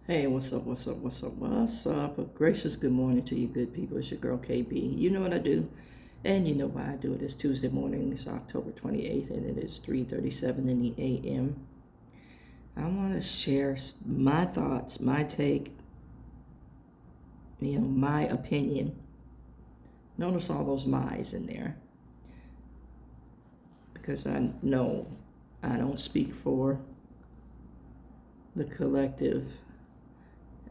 Hey, what's up? A gracious good morning to you good people. It's your girl KB. You know what I do, and you know why I do it. It's Tuesday morning. It's October 28th, and it is 3:37 in the a.m. I want to share my thoughts, my take, my opinion. Notice all those my's in there because I know I don't speak for the collective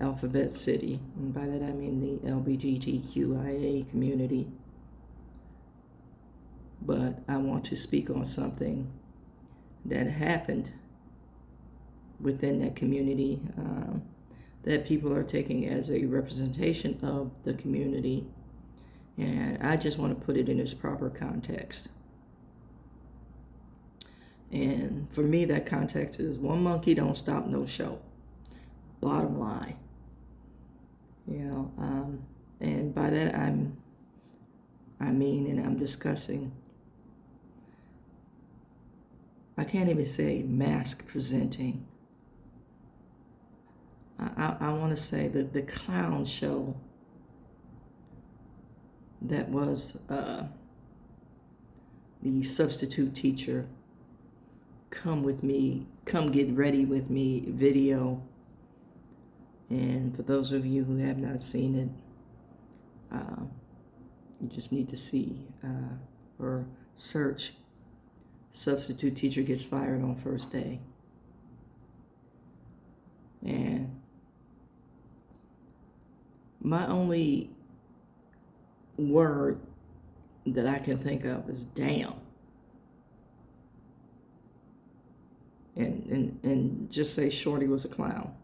Alphabet City, and by that I mean the LGBTQIA community. But I want to speak on something that happened within that community that people are taking as a representation of the community. And I just want to put it in its proper context. And for me, that context is one monkey don't stop no show. Bottom line. And by that I'm discussing, I can't even say mask presenting. I want to say that the clown show that was the substitute teacher come get ready with me video. And for those of you who have not seen it, you just need to see or search substitute teacher gets fired on first day. And my only word that I can think of is damn. And just say Shorty was a clown.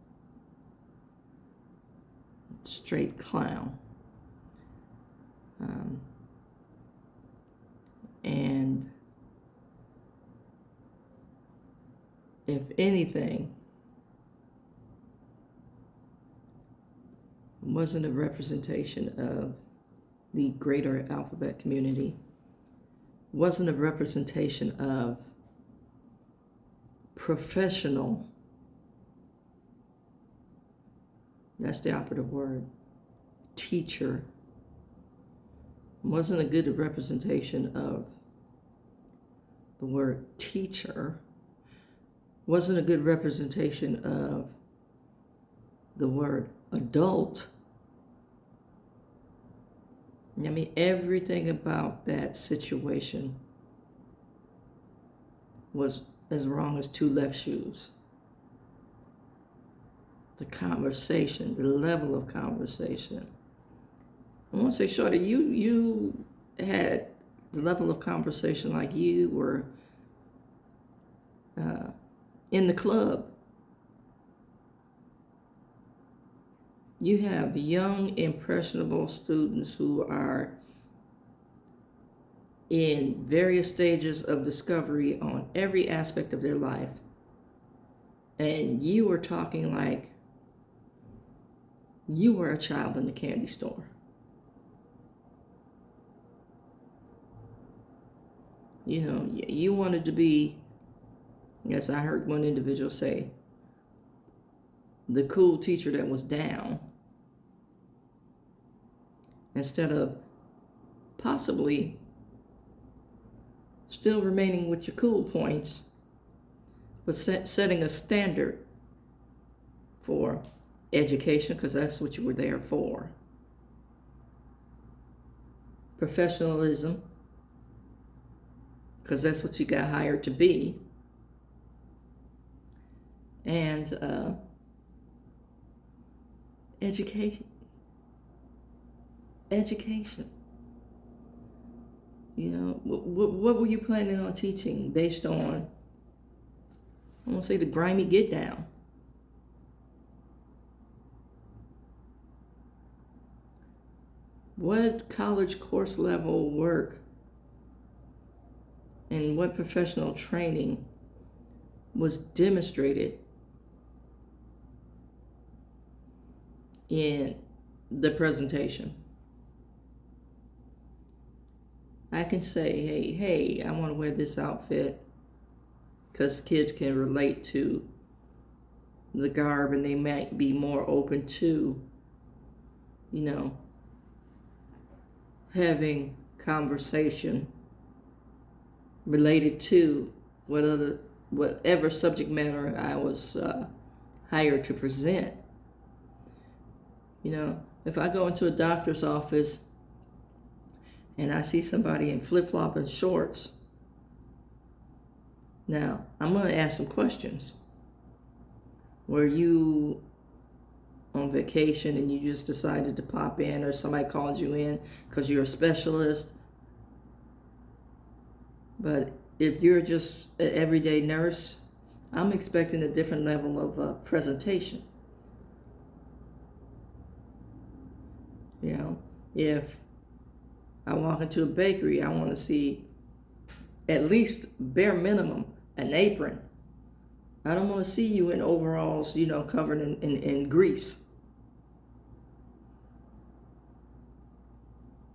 Straight clown. And if anything, wasn't a representation of the greater alphabet community, wasn't a representation of professional, that's the operative word, teacher, wasn't a good representation of the word teacher, wasn't a good representation of the word adult. I mean, everything about that situation was as wrong as two left shoes. The conversation, the level of conversation. I want to say, Shorty, you had the level of conversation like you were in the club. You have young, impressionable students who are in various stages of discovery on every aspect of their life. And you were talking like you were a child in the candy store. You wanted to be, as I heard one individual say, the cool teacher that was down, instead of possibly still remaining with your cool points, but setting a standard for education, because that's what you were there for. Professionalism, because that's what you got hired to be. And education. What were you planning on teaching based on, I won't say the grimy get down. What college course level work and what professional training was demonstrated in the presentation? I can say, hey, I want to wear this outfit because kids can relate to the garb, and they might be more open to, you know, having conversation related to whatever subject matter I was hired to present. You know, if I go into a doctor's office and I see somebody in flip-flop and shorts, now I'm going to ask some questions. Were you on vacation and you just decided to pop in, or somebody called you in because you're a specialist? But if you're just an everyday nurse, I'm expecting a different level of presentation. You know, if I walk into a bakery, I want to see at least bare minimum an apron. I don't want to see you in overalls, you know, covered in grease.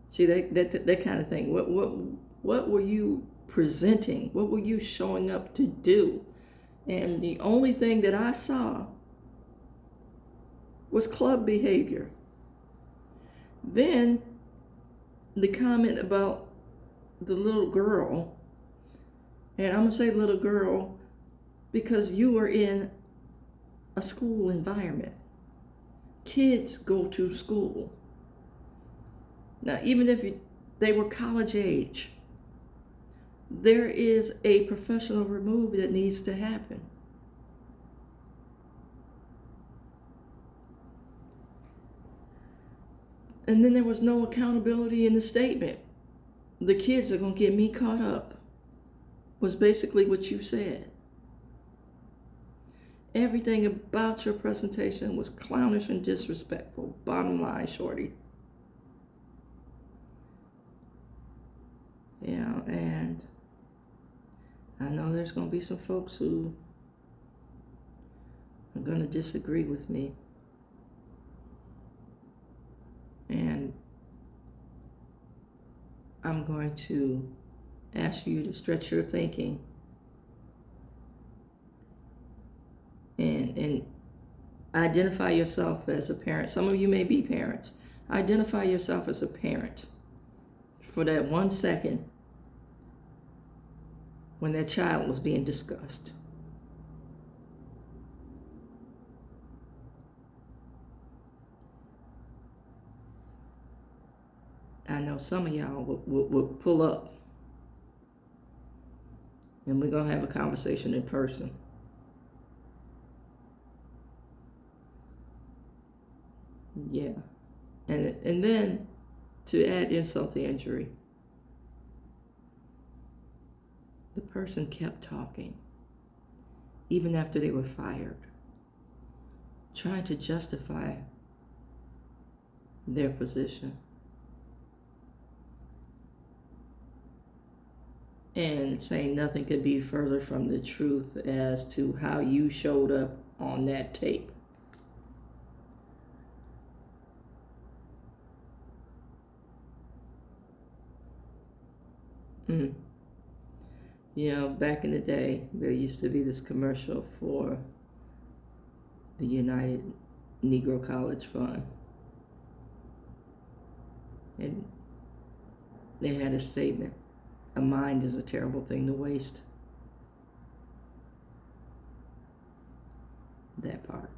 See, that kind of thing. What were you presenting? What were you showing up to do? And the only thing that I saw was club behavior. Then the comment about the little girl, and I'm going to say little girl because you were in a school environment. Kids go to school. Now, even if they were college age, there is a professional remove that needs to happen. And then there was no accountability in the statement. The kids are going to get me caught up, was basically what you said. Everything about your presentation was clownish and disrespectful. Bottom line, shorty. You know, and I know there's going to be some folks who are going to disagree with me. And I'm going to ask you to stretch your thinking and identify yourself as a parent. Some of you may be parents. Identify yourself as a parent for that 1 second when that child was being discussed. I know some of y'all will pull up and we're going to have a conversation in person. Yeah. And then to add insult to injury, the person kept talking even after they were fired, trying to justify their position. And saying nothing could be further from the truth as to how you showed up on that tape. You know, back in the day, there used to be this commercial for the United Negro College Fund. And they had a statement: a mind is a terrible thing to waste. That part.